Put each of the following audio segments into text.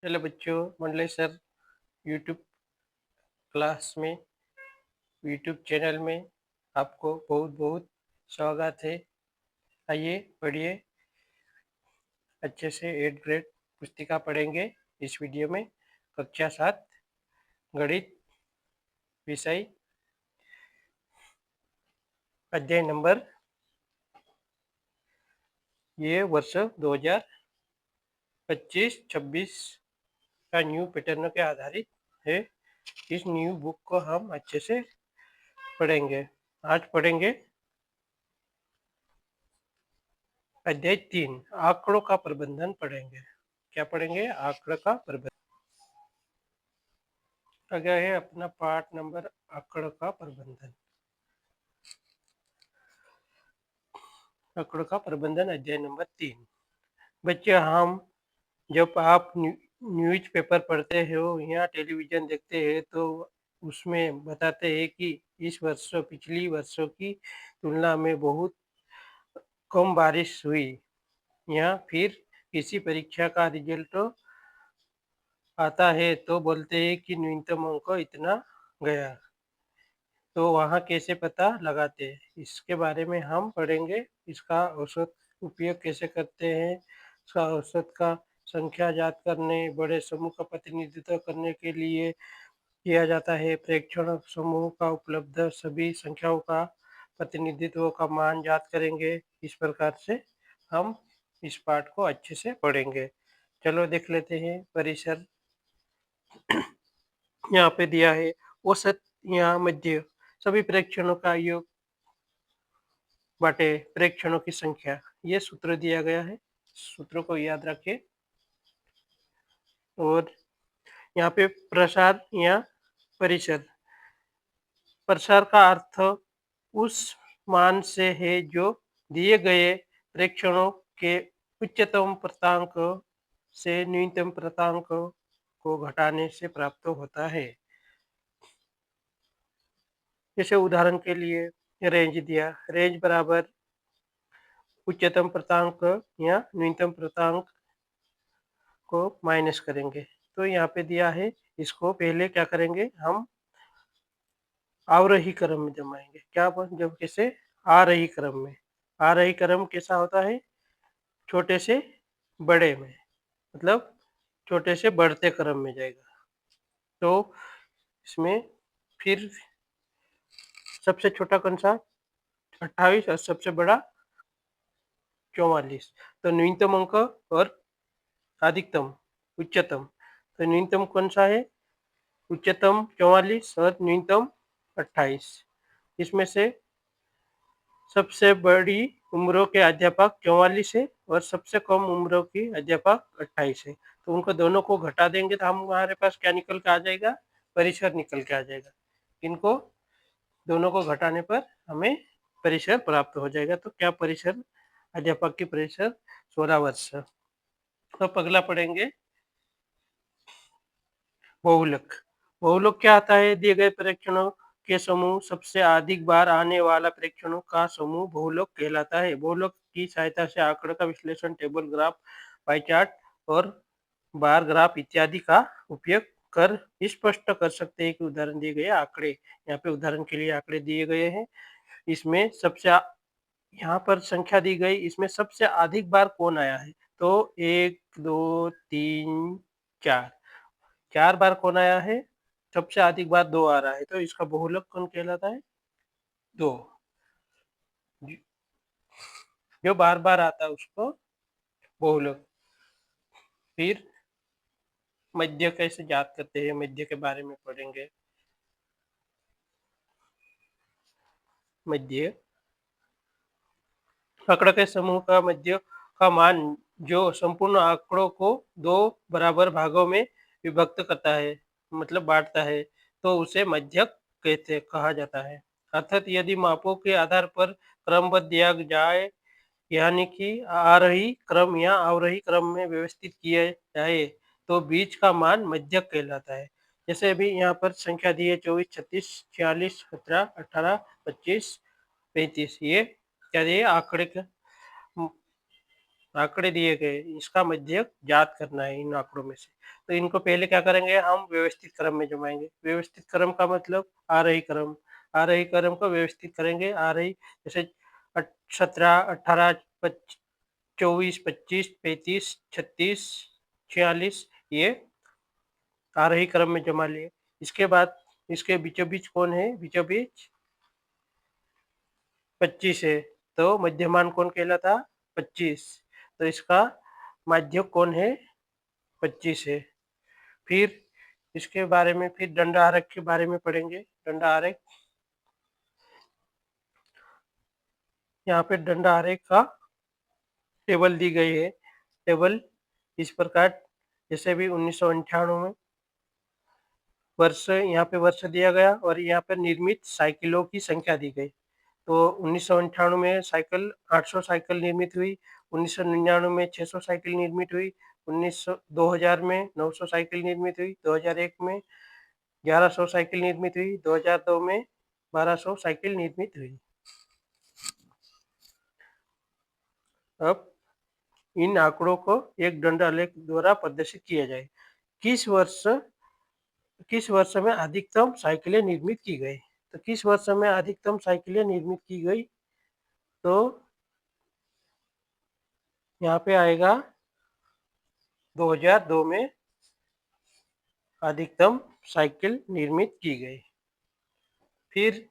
Hello बच्चों, मंडलेश sir YouTube class में YouTube channel में आपको बहुत बहुत स्वागत है। आइए पढ़िए, अच्छे से 8th ग्रेड पुस्तिका पढ़ेंगे। इस वीडियो में कक्षा 7 गणित विषय अध्याय नंबर, ये वर्ष 2025-26 का न्यू पैटर्न के आधारित है। इस न्यू बुक को हम अच्छे से पढ़ेंगे। आज पढ़ेंगे अध्याय 3, आंकड़ों का प्रबंधन पढ़ेंगे। क्या पढ़ेंगे? आंकड़ों का प्रबंधन। आगे है अपना पार्ट नंबर आंकड़ों का प्रबंधन। आंकड़ों का प्रबंधन अध्याय नंबर 3। बच्चे, हम जब आप न्यूज पेपर पढ़ते हो या टेलीविजन देखते हैं तो उसमें बताते हैं कि इस वर्ष पिछली वर्षों की तुलना में बहुत कम बारिश हुई, या फिर किसी परीक्षा का रिजल्ट आता है तो बोलते हैं कि न्यूनतम अंक इतना गया, तो वहाँ कैसे पता लगाते हैं, इसके बारे में हम पढ़ेंगे। इसका औसत उपयोग कैसे करते हैं, इसका औसत का संख्या ज्ञात करने, बड़े समूह का प्रतिनिधित्व करने के लिए किया जाता है। प्रेक्षण समूह का उपलब्ध सभी संख्याओं का प्रतिनिधित्व का मान ज्ञात करेंगे। इस प्रकार से हम इस पाठ को अच्छे से पढ़ेंगे। चलो देख लेते हैं। परिसर यहाँ पे दिया है, औसत या मध्य सभी प्रेक्षणों का योग बाटे प्रेक्षणों की संख्या। ये सूत्र दिया गया है, सूत्रों को याद रखें। और यहाँ पे प्रसार या परिसर, प्रसार का अर्थ उस मान से है जो दिए गए प्रेक्षणों के उच्चतम प्रांतांक से न्यूनतम प्रांतांक को घटाने से प्राप्त होता है। जैसे उदाहरण के लिए रेंज दिया, रेंज बराबर उच्चतम प्रांतांक या न्यूनतम प्रांतांक को माइनस करेंगे। तो यहाँ पे दिया है, इसको पहले क्या करेंगे, हम आरोही क्रम में जमाएंगे। क्या जब कैसे? आरोही क्रम में। आरोही क्रम कैसा होता है? छोटे से बड़े में, मतलब छोटे से बढ़ते क्रम में जाएगा। तो इसमें फिर सबसे छोटा कौन सा? 28 और सबसे बड़ा 44। तो न्यूनतम अंक और अधिकतम उच्चतम, तो न्यूनतम कौन सा है? उच्चतम 44 और न्यूनतम 28। इसमें से सबसे बड़ी उम्रों के अध्यापक 44 है और सबसे कम उम्रों की अध्यापक 28 है। तो उनको दोनों को घटा देंगे तो हमारे पास क्या निकल के आ जाएगा? परिसर निकल के आ जाएगा। इनको दोनों को घटाने पर हमें परिसर प्राप्त हो जाएगा। तो क्या परिसर? अध्यापक की परिसर 16 वर्ष। तो अगला पढ़ेंगे बहुलक। बहुलक क्या आता है? दिए गए प्रेक्षणों के समूह सबसे अधिक बार आने वाला प्रेक्षणों का समूह बहुलक कहलाता है। बहुलक की सहायता से आंकड़ों का विश्लेषण टेबल, ग्राफ, पाई चार्ट और बार ग्राफ इत्यादि का उपयोग कर स्पष्ट कर सकते हैं कि उदाहरण दिए गए आंकड़े। यहाँ पे उदाहरण के लिए आंकड़े दिए गए हैं। इसमें सबसे यहाँ पर संख्या दी गई, इसमें सबसे अधिक बार कौन आया है? तो 1 2 3 4, 4 बार कौन आया है? सबसे अधिक बार 2 आ रहा है, तो इसका बहुलक कौन कहलाता है? 2। जो बार बार आता है उसको बहुलक। फिर मध्य कैसे ज्ञात करते हैं, मध्य के बारे में पढ़ेंगे। मध्य आंकड़ों के समूह का मध्य का मान जो संपूर्ण आंकड़ों को 2 बराबर भागों में विभक्त करता है, मतलब बांटता है, तो उसे मध्यक कहा जाता है। अर्थात यदि मापों के आधार पर क्रमबद्ध दिया जाए, यानी कि आरोही क्रम या अवरोही क्रम में व्यवस्थित किया जाए, तो बीच का मान मध्यक कहलाता है। जैसे अभी यहाँ पर संख्या दी है 24, 36, 46, 17, 18, 25, 35। ये क्या दिए? आंकड़े के आंकड़े दिए गए, इसका मध्यक ज्ञात करना है इन आंकड़ों में से। तो इनको पहले क्या करेंगे, हम व्यवस्थित क्रम में जमाएंगे। व्यवस्थित क्रम का मतलब आरोही क्रम। आरोही क्रम को व्यवस्थित करेंगे। आरोही जैसे 17, 18, 24, 25, 35, 36, 46 ये आरोही क्रम में जमा लिए। इसके बाद इसके बीचों बीच कौन है, बीचों बीच 25 है, तो मध्यमान कौन कहलाता, 25। तो इसका माध्यक कौन है, 25 है। फिर इसके बारे में फिर दंड आरेख के बारे में पढ़ेंगे। दंड आरेख, यहाँ पे दंड आरेख का टेबल दी गई है। टेबल इस प्रकार, जैसे भी 1998 में वर्ष, यहाँ पे वर्ष दिया गया और यहाँ पे निर्मित साइकिलों की संख्या दी गई। तो 1998 में साइकिल 800 साइकिल निर्मित हुई, 1999 में 600 साइकिल निर्मित हुई, 2000 में 900 साइकिल निर्मित हुई, 2001 में 1100 साइकिल निर्मित हुई, 2002 में 1200 साइकिल निर्मित हुई। अब इन आंकड़ों को एक दंड आलेख द्वारा प्रदर्शित किया जाए। किस वर्ष में अधिकतम साइकिलें निर्मित की गई। तो किस वर्ष में अधिकतम साइकिलें निर्मित की गई, तो यहाँ पे आएगा 2002 में अधिकतम साइकिल निर्मित की गई। फिर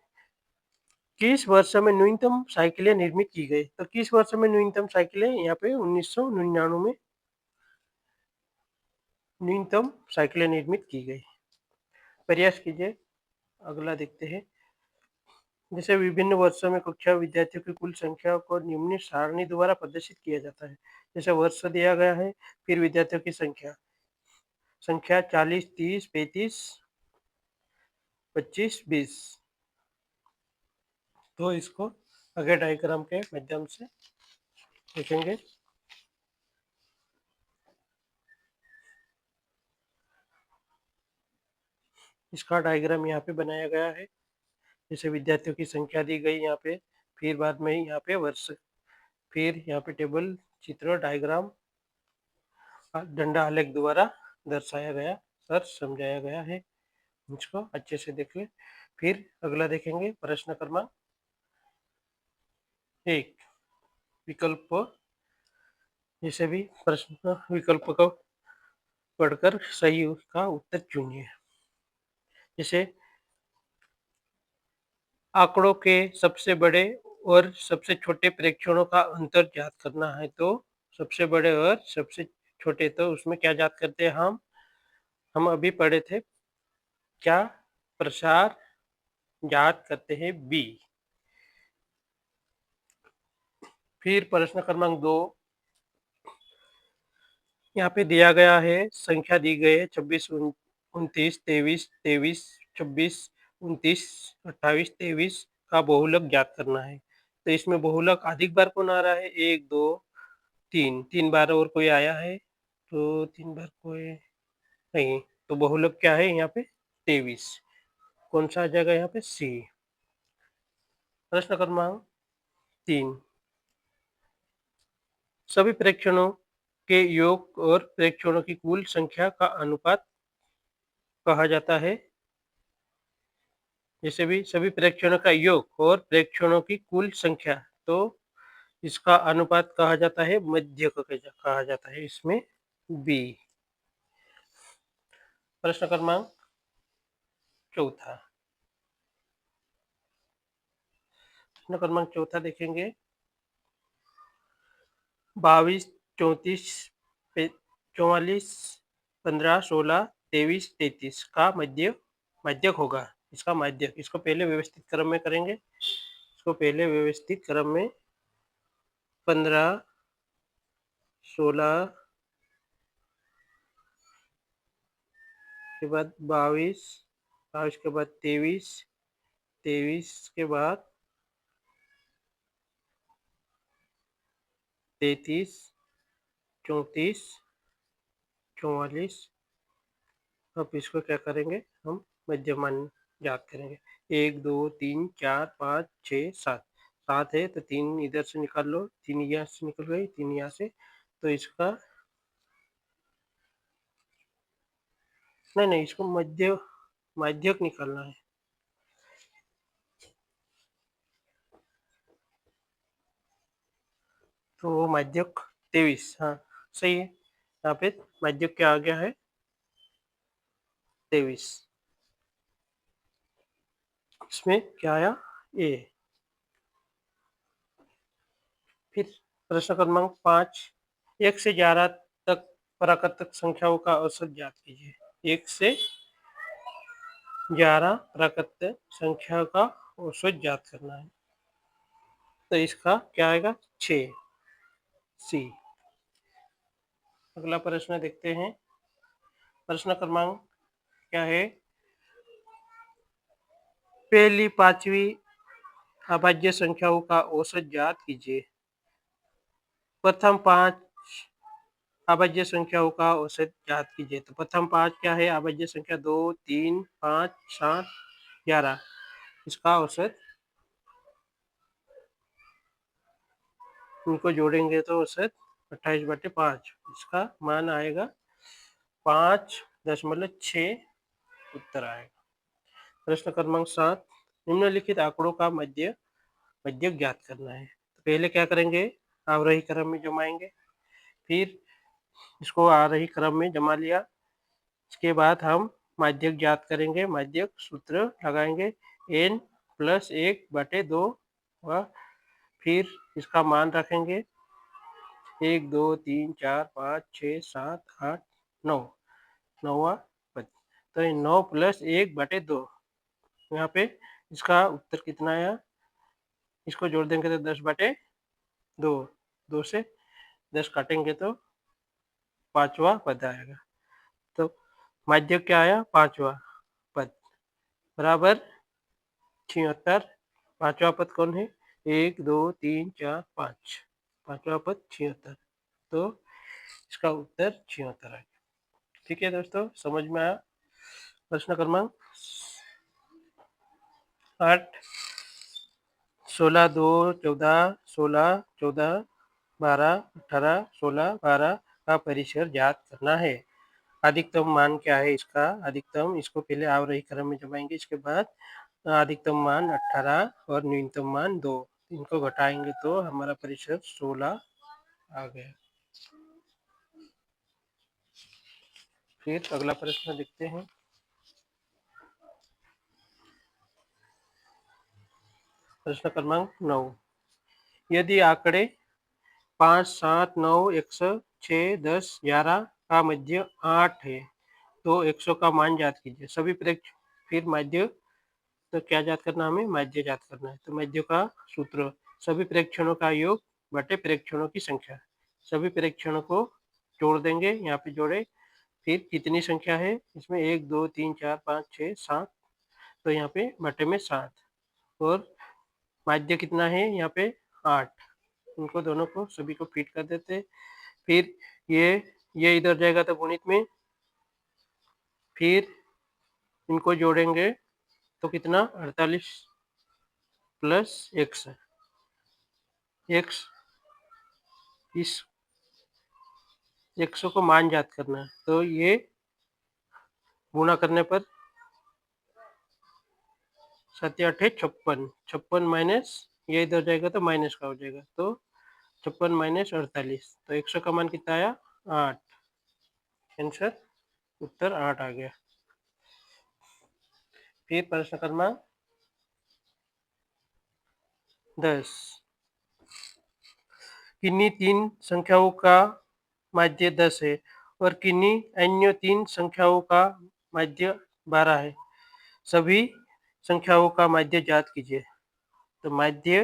किस वर्ष में न्यूनतम साइकिलें निर्मित की गई। तो किस वर्ष में न्यूनतम साइकिलें, यहाँ पे 1999 में न्यूनतम साइकिलें निर्मित की गई। प्रयास कीजिए। अगला देखते हैं। जैसे विभिन्न वर्षों में कक्षा विद्यार्थियों की कुल संख्या को निम्न सारणी द्वारा प्रदर्शित किया जाता है। जैसे वर्ष दिया गया है, फिर विद्यार्थियों की संख्या 40, 30, 35, 25, 20। तो इसको आगे डायग्राम के माध्यम से देखेंगे। इसका डायग्राम यहाँ पे बनाया गया है। जैसे विद्यार्थियों की संख्या दी गई यहाँ पे, फिर बाद में यहाँ पे वर्ष, फिर यहाँ पे टेबल, चित्र, डायग्राम, दंड आलेख द्वारा दर्शाया गया और समझाया गया है। इसको अच्छे से देख ले। फिर अगला देखेंगे प्रश्न क्रमांक 1, विकल्प। जैसे भी प्रश्न विकल्प को पढ़कर सही का उत्तर चुनिए। जैसे आंकड़ों के सबसे बड़े और सबसे छोटे प्रेक्षणों का अंतर ज्ञात करना है। तो सबसे बड़े और सबसे छोटे, तो उसमें क्या ज्ञात करते हैं हम अभी पढ़े थे, क्या प्रसार ज्ञात करते हैं, बी। फिर प्रश्न क्रमांक 2, यहाँ पे दिया गया है, संख्या दी गई है 26, 29, 23, 26, 29, 28, 23 का बहुलक ज्ञात करना है। तो इसमें बहुलक अधिक बार कौन आ रहा है, 1, 2, 3 बार और कोई आया है, तो 3 बार कोई नहीं, तो बहुलक क्या है यहाँ पे, 23। कौन सा आ जाएगा यहाँ पे, सी। प्रश्न क्रमांक 3, सभी प्रेक्षणों के योग और प्रेक्षणों की कुल संख्या का अनुपात कहा जाता है। जैसे भी सभी प्रेक्षणों का योग और प्रेक्षणों की कुल संख्या, तो इसका अनुपात कहा जाता है, मध्यक कहा जाता है, इसमें बी। प्रश्न क्रमांक 4, प्रश्न क्रमांक 4 देखेंगे। 22, 34, 44, 15, 16, 23, 33 का माध्यक होगा। इसका माध्यक, इसको पहले व्यवस्थित क्रम में करेंगे। इसको पहले व्यवस्थित क्रम में 15, 16 के बाद 22, 22 के बाद 23, 23 के बाद 33, 34, 44। अब इसको क्या करेंगे, हम मध्यमान ज्ञात करेंगे। 1, 2, 3, 4, 5, 6, 7। 7 है तो 3 इधर से निकाल लो, 3 यहाँ से निकल गई, 3 यहाँ से, तो इसका नहीं, इसको माध्यक निकालना है। तो माध्यक 23, हाँ सही है। यहाँ पे माध्यक क्या आ गया है, 23। इसमें क्या आया, ए। फिर प्रश्न क्रमांक 5, 1 से 11 तक प्राकृतिक संख्याओं का औसत ज्ञात कीजिए। 1 से 11 प्राकृतिक संख्या का औसत ज्ञात करना है। तो इसका क्या आएगा, 6, सी। अगला प्रश्न देखते हैं। प्रश्न क्रमांक क्या है, पहली पांचवी अभाज्य संख्याओं का औसत ज्ञात कीजिए। प्रथम 5 अभाज्य संख्याओं का औसत ज्ञात कीजिए। तो प्रथम 5 क्या है, अभाज्य संख्या 2, 3, 5, 7, 11। इसका औसत इनको जोड़ेंगे तो औसत 28/5। इसका मान आएगा 5.6 उत्तर आएगा। प्रश्न क्रमांक 7, निम्नलिखित आंकड़ों का मध्यक ज्ञात करना है। तो पहले क्या करेंगे, आरोही क्रम में जमाएंगे, फिर इसको आरोही क्रम में जमा लिया। इसके बाद हम माध्यक ज्ञात करेंगे। माध्यक सूत्र लगाएंगे n + 1/2 व फिर इसका मान रखेंगे 1, 2, 3, 4, 5, 6, 7, 8, 9, 9वां पद। तो 9 + 1/2, यहाँ पे इसका उत्तर कितना आया, इसको जोड़ देंगे तो 10/2, 2 से 10 काटेंगे तो 5वां पद आएगा। तो माध्यक क्या आया, 5वां पद बराबर 76। 5वां पद कौन है, 1, 2, 3, 4, 5, 5वां पद 76। तो इसका उत्तर 76 है। ठीक है दोस्तों, समझ में आया। प्रश्न क्रमांक 8, 16, 2, 14, 16, 14, 12, 18, 16, 12 का परिसर ज्ञात करना है। अधिकतम मान क्या है इसका, अधिकतम, इसको पहले आरोही क्रम में जमाएंगे, इसके बाद अधिकतम मान 18 और न्यूनतम मान 2, इनको घटाएंगे तो हमारा परिसर 16 आ गया। फिर अगला प्रश्न देखते हैं। प्रश्न क्रमांक 9, यदि आंकड़े 5, 7, 9, 106, 10, 11 का मध्य 8 है तो 100 का मान ज्ञात कीजिए। सभी फिर माध्य, तो क्या ज्ञात करना, हमें माध्य ज्ञात करना है। तो माध्य का सूत्र, सभी प्रेक्षणों का योग बटे प्रेक्षणों की संख्या। सभी प्रेक्षणों को जोड़ देंगे, यहाँ पे जोड़े, फिर कितनी संख्या है इसमें, 1, 2, 3, 4, 5, 6, 7, तो यहाँ पे बटे में 7, और माध्य कितना है यहाँ पे 8। उनको दोनों को सभी को फिट कर देते। फिर ये इधर जाएगा तो गुणित में, फिर इनको जोड़ेंगे तो कितना, 48 + x, इस 100 को मान ज्ञात करना है। तो ये गुणा करने पर 7 8 56, 56 माइनस, ये इधर जाएगा तो माइनस का हो जाएगा, तो 56 - 48, तो 100 का मान कितना आया, 8। आंसर उत्तर 8 आ गया। फिर प्रश्न क्रमांक 10, किन्हीं 3 संख्याओं का माध्य 10 है और किन्हीं अन्य 3 संख्याओं का माध्य 12 है। सभी संख्याओं का माध्य ज्ञात कीजिए। तो माध्य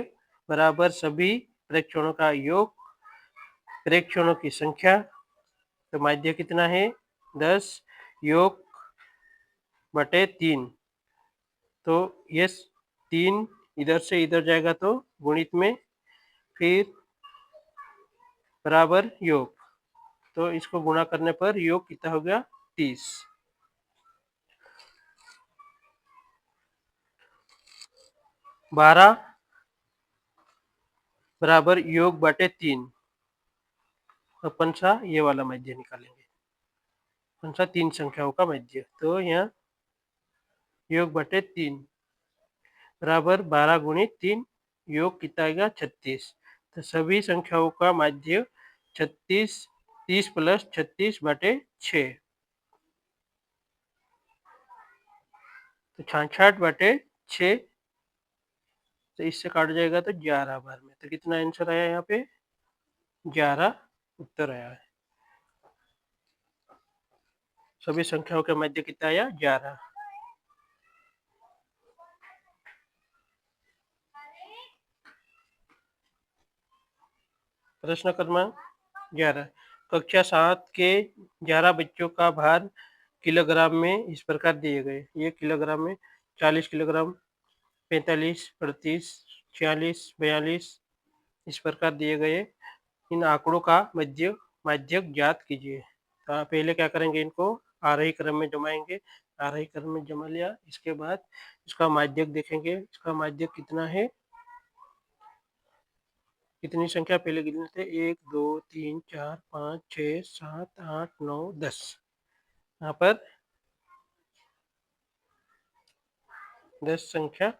बराबर सभी प्रेक्षणों का योग, प्रेक्षणों की संख्या। तो माध्य कितना है, 10 योग बटे 3, तो ये 3 इधर से इधर जाएगा तो गुणित में, फिर बराबर योग, तो इसको गुणा करने पर योग कितना हो गया, 30। 12 बराबर योग बटे 3, अपन सा ये वाला माध्य निकालेंगे, कौन सा 3 संख्याओं का माध्य। तो यहाँ योग बटे 3 बराबर 12 गुणित 3, योग कितना आएगा 36। तो सभी संख्याओं का माध्य 36, 30 प्लस 36 बटे 6, तो 66 बटे 6, तो इससे काट जाएगा तो 11 बार में। तो कितना आंसर आया यहाँ पे 11 उत्तर आया है। सभी संख्याओं का माध्य कितना आया 11। प्रश्न क्रमांक 11, कक्षा 7 के 11 बच्चों का भार किलोग्राम में इस प्रकार दिए गए। ये किलोग्राम में 40 किलोग्राम, 45, 38, 46, 42 इस प्रकार दिए गए। इन आंकड़ों का माध्यक ज्ञात कीजिए। तो पहले क्या करेंगे, इनको आरोही क्रम में जमाएंगे। आरोही क्रम में जमा लिया, इसके बाद इसका माध्यक देखेंगे। इसका माध्यक कितना है, कितनी संख्या पहले गिनने थे, 1 2 3 4 5 6 7 8 9 10। यहाँ पर 10 संख्या,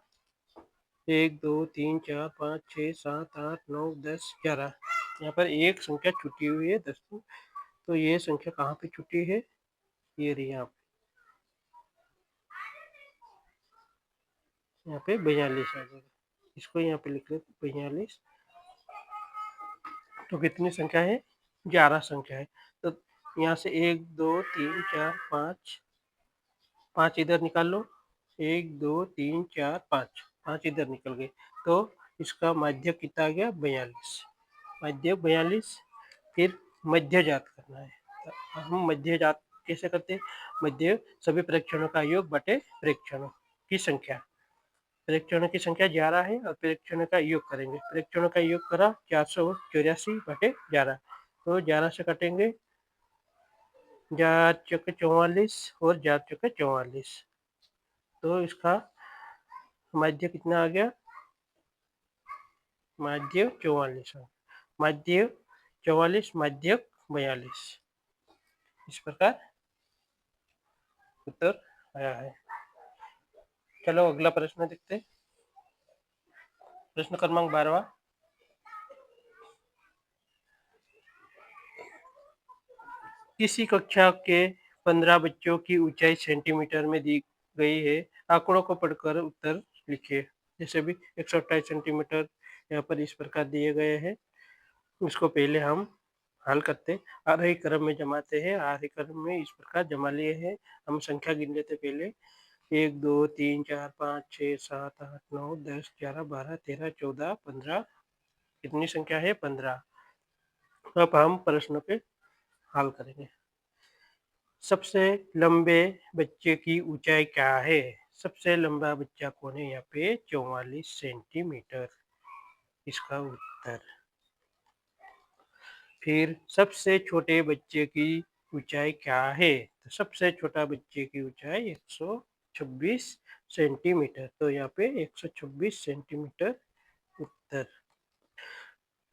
1 2 3 4 5 6 7 8 9 10 11। यहाँ पर एक संख्या छुटी हुई है 10। तो ये संख्या कहाँ पे छुटी है, ये रही यहाँ पे 42 आ जाएगा। इसको यहाँ पे लिख लेते 42। तो कितनी संख्या है 11 संख्या है। तो यहाँ से 1 2 3 4 5, 5 इधर निकाल लो, 1 2 3 4 5, 5 इधर निकल गए। तो इसका माध्य कितना आ गया 42, माध्य 42। फिर मध्य ज्ञात करना है। तो हम मध्य ज्ञात कैसे करते हैं, मध्य सभी प्रेक्षणों का योग बटे प्रेक्षणों की संख्या। प्रेक्षणों की संख्या 11 है और प्रेक्षणों का योग करेंगे। प्रेक्षणों का योग करा 484 बटे 11। तो 11 से कटेंगे 4 चौके 44 और 4 चौके 44। तो इसका माध्य कितना आ गया, माध्य 44, माध्य 44, माध्यक 42। इस प्रकार उत्तर आया है। चलो अगला प्रश्न देखते हैं। प्रश्न क्रमांक 12, किसी कक्षा के 15 बच्चों की ऊंचाई सेंटीमीटर में दी गई है। आंकड़ों को पढ़कर उत्तर लिखिए। जैसे भी 128 सेंटीमीटर यहाँ पर इस प्रकार दिए गए हैं। इसको पहले हम हल करते, आरोही क्रम में जमाते हैं। आरोही क्रम में इस प्रकार जमा लिए हैं। हम संख्या गिन लेते पहले, 1 2 3 4 5 6 7 8 9 10 11 12 13 14 15। कितनी संख्या है 15। अब हम प्रश्न पे हल करेंगे। सबसे लंबे बच्चे की ऊंचाई क्या है, सबसे लंबा बच्चा कौन है, यहाँ पे 44 सेंटीमीटर इसका उत्तर। फिर सबसे छोटे बच्चे की ऊंचाई क्या है, तो सबसे छोटा बच्चे की ऊंचाई 126 सेंटीमीटर। तो यहाँ पे 126 सेंटीमीटर उत्तर।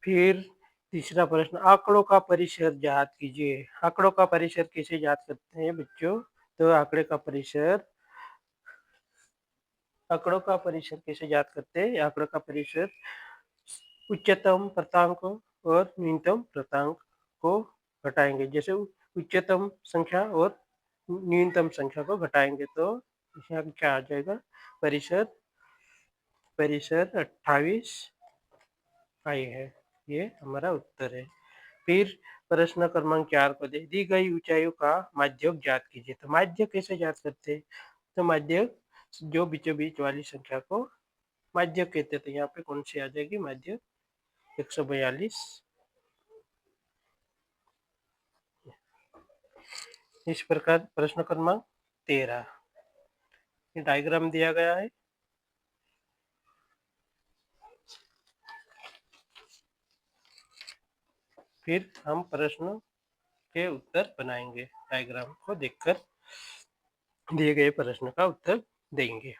फिर तीसरा प्रश्न, आंकड़ों का परिसर ज्ञात कीजिए। आंकड़ों का परिसर कैसे ज्ञात करते हैं बच्चों, तो आंकड़े का परिसर, आंकड़ों का परिसर कैसे ज्ञात करते हैं, आंकड़ों का परिसर उच्चतम प्रांतांक और न्यूनतम प्रांतांक को घटाएंगे। जैसे उच्चतम संख्या और न्यूनतम संख्या को घटाएंगे तो इसमें क्या आ जाएगा, परिसर, परिसर 28 आई है। ये हमारा उत्तर है। फिर प्रश्न क्रमांक 4 को दी गई ऊंचाइयों का माध्यक ज्ञात कीजिए। तो माध्यक कैसे ज्ञात करते हैं, तो माध्यक जो बीचों बीच वाली संख्या को माध्यक कहते हैं। तो यहाँ पे कौन सी आ जाएगी माध्यक, 142। इस प्रकार प्रश्न क्रमांक 13 डायग्राम दिया गया है। फिर हम प्रश्न के उत्तर बनाएंगे, डायग्राम को देखकर दिए गए प्रश्न का उत्तर देंगे।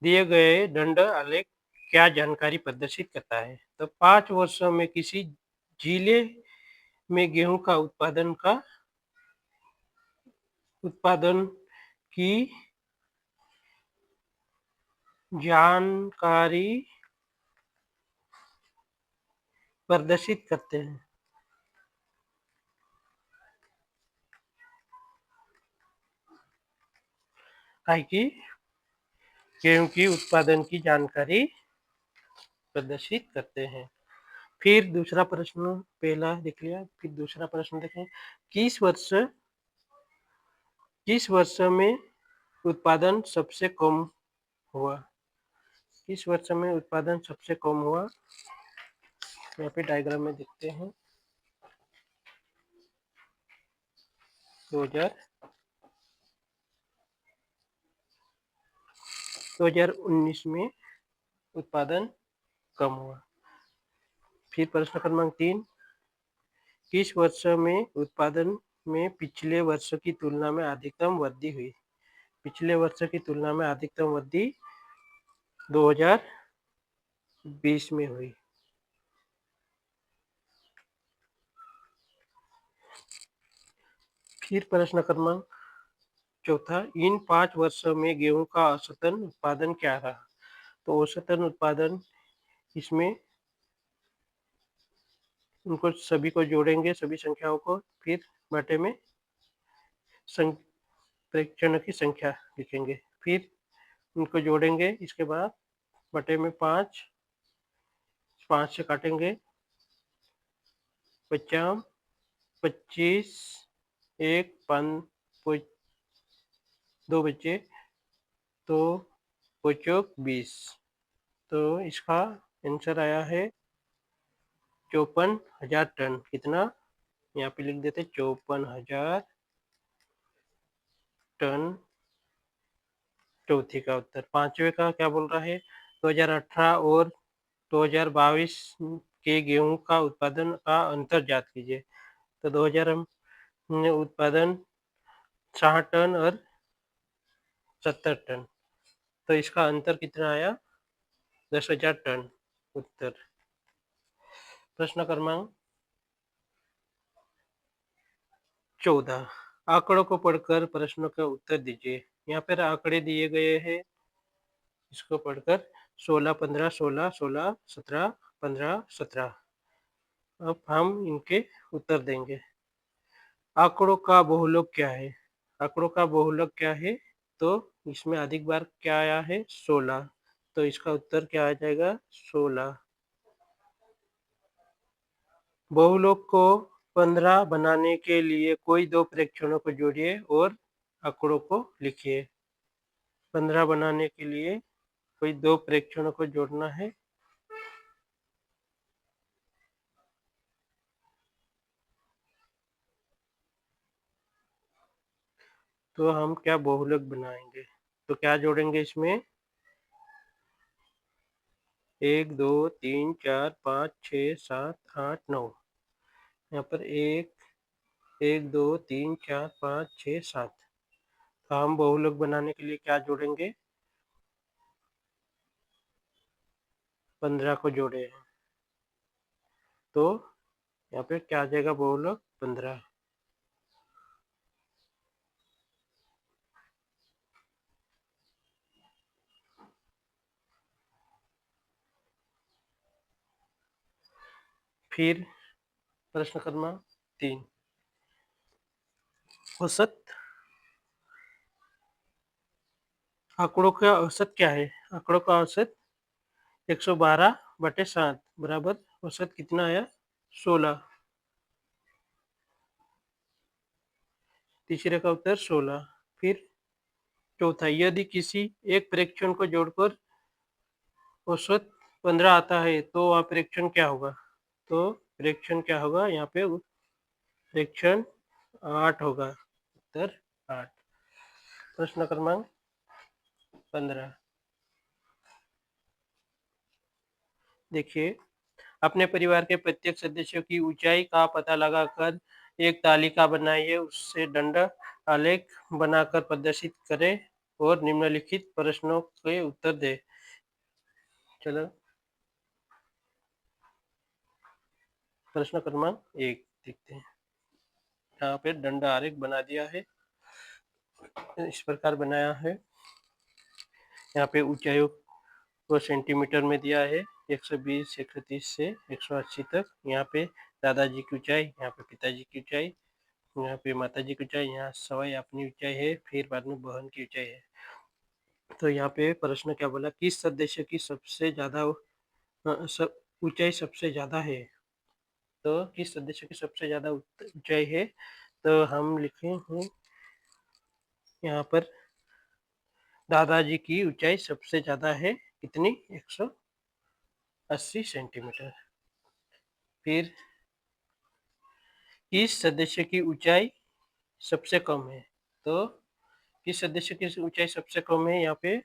दिए गए दंड आलेख क्या जानकारी प्रदर्शित करता है, तो 5 वर्षों में किसी जिले में गेहूं का उत्पादन की जानकारी प्रदर्शित करते हैं। कि गेहूं की उत्पादन की जानकारी प्रदर्शित करते हैं। फिर दूसरा प्रश्न, पहला देख लिया, फिर दूसरा प्रश्न देखें। किस वर्ष में उत्पादन सबसे कम हुआ? किस वर्ष में उत्पादन सबसे कम हुआ? यहाँ पे डायग्राम में देखते हैं। 2019 में उत्पादन कम हुआ। फिर प्रश्न क्रमांक 3, किस वर्ष में उत्पादन में पिछले वर्ष की तुलना में अधिकतम वृद्धि हुई? पिछले वर्ष की तुलना में अधिकतम वृद्धि 2020 में हुई। फिर प्रश्न क्रमांक 4, इन 5 वर्षों में गेहूं का औसतन उत्पादन क्या रहा? तो औसतन उत्पादन, इसमें उनको सभी को जोड़ेंगे, सभी संख्याओं को, फिर बटे में प्रेक्षणों की संख्या लिखेंगे, फिर उनको जोड़ेंगे, इसके बाद बटे में 5 से काटेंगे, 50, 25, 1, 5, 2 बचे, तो 20, तो इसका आंसर आया है 54,000 टन। कितना? यहाँ पे लिख देते 54,000 टन। चौथी का उत्तर। पांचवे का क्या बोल रहा है? 2018 और 2022 के गेहूं का उत्पादन का अंतर ज्ञात कीजिए। तो 2000 में उत्पादन 60 टन और 70 टन, तो इसका अंतर कितना आया? 10,000 टन उत्तर। प्रश्न क्रमांक 14, आंकड़ों को पढ़कर प्रश्नों का उत्तर दीजिए। यहाँ पर आंकड़े दिए गए हैं, इसको पढ़कर 16, 15, 16, 16, 17, 15, 17। अब हम इनके उत्तर देंगे। आंकड़ों का बहुलक क्या है? आंकड़ों का बहुलक क्या है? तो इसमें अधिक बार क्या आया है? 16, तो इसका उत्तर क्या आ जाएगा? 16। बहुलक को 15 बनाने के लिए कोई दो प्रेक्षणों को जोड़िए और आंकड़ों को लिखिए। 15 बनाने के लिए कोई दो प्रेक्षणों को जोड़ना है। तो हम क्या बहुलक बनाएंगे? तो क्या जोड़ेंगे इसमें? 1, 2, 3, 4, 5, 6, 7, 8, 9। यहाँ पर 1, 2, 3, 4, 5, 6, 7। तो हम बहुलक बनाने के लिए क्या जोड़ेंगे? 15 को जोड़े हैं, तो यहाँ पे क्या आ जाएगा? बहुलक 15। फिर प्रश्न क्रमांक 3, औसत। आंकड़ों का औसत क्या है? आंकड़ों का औसत 112/7 बराबर औसत कितना आया? 16। तीसरे का उत्तर 16। फिर चौथा, यदि किसी एक प्रेक्षण को जोड़कर औसत 15 आता है तो वह प्रेक्षण क्या होगा? तो प्रेक्षण क्या होगा? यहाँ पे प्रेक्षण 8 होगा, उत्तर 8। प्रश्न क्रमांक 15, देखिए, अपने परिवार के प्रत्येक सदस्यों की ऊंचाई का पता लगाकर एक तालिका बनाइए, उससे दंड आलेख बनाकर प्रदर्शित करें और निम्नलिखित प्रश्नों के उत्तर दें। चलो, प्रश्न क्रमांक 1, देखते हैं। यहाँ पे दंड आरेख बना दिया है, इस प्रकार बनाया है। यहाँ पे ऊंचाइयों को सेंटीमीटर में दिया है, 120, 130 से 180 तक। यहाँ पे दादाजी की ऊंचाई, यहाँ पे पिताजी की ऊंचाई, यहाँ पे माताजी की ऊंचाई, यहाँ सवाई अपनी ऊंचाई है, फिर बाद में बहन की ऊंचाई है। तो यहाँ पे प्रश्न क्या बोला, किस सदस्य की सबसे ज्यादा ऊंचाई सबसे ज्यादा है। तो किस सदस्य की सबसे ज्यादा ऊंचाई है, तो हम लिखे हैं यहाँ पर दादाजी की ऊंचाई सबसे ज्यादा है, कितनी, 180 सेंटीमीटर। फिर किस सदस्य की ऊंचाई सबसे कम है, तो किस सदस्य की ऊंचाई सबसे कम है, यहाँ पे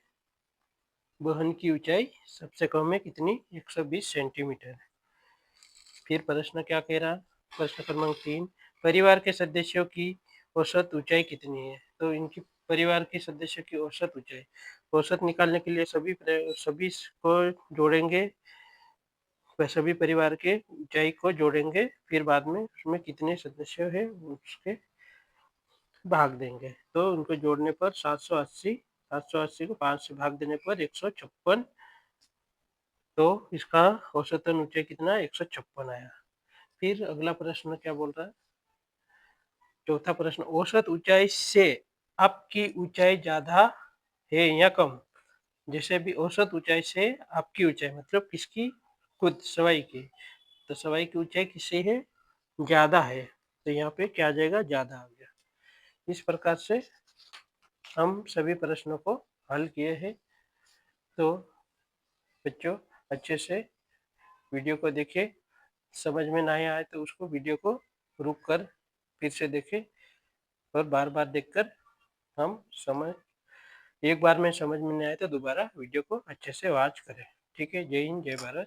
बहन की ऊंचाई सबसे कम है, कितनी, 120 सेंटीमीटर। फिर प्रश्न क्या कह रहा, प्रश्न क्रमांक 3, परिवार के सदस्यों की औसत ऊंचाई कितनी है। तो इनकी परिवार के सदस्यों की औसत ऊंचाई, औसत निकालने के लिए सभी को जोड़ेंगे, सभी परिवार के ऊंचाई को जोड़ेंगे, फिर बाद में उसमें कितने सदस्य है उसके भाग देंगे। तो उनको जोड़ने पर 780 को 5 से भाग देने पर 156, तो इसका औसतन ऊंचाई कितना, 156 आया। फिर अगला प्रश्न क्या बोल रहा है, चौथा प्रश्न, औसत ऊंचाई से आपकी ऊंचाई ज्यादा है या कम। जैसे भी औसत ऊंचाई से आपकी ऊंचाई मतलब किसकी, खुद सवाई की, तो सवाई की ऊंचाई किससे है, ज्यादा है, तो यहाँ पे क्या आ जाएगा, ज्यादा आ गया। इस प्रकार से हम सभी प्रश्नों को हल किए हैं। तो बच्चों अच्छे से वीडियो को देखें, समझ में नहीं आए तो उसको वीडियो को रुक कर फिर से देखें, और बार बार देखकर हम समझ, एक बार में समझ में नहीं आए तो दोबारा वीडियो को अच्छे से वॉच करें। ठीक है, जय हिंद, जय भारत।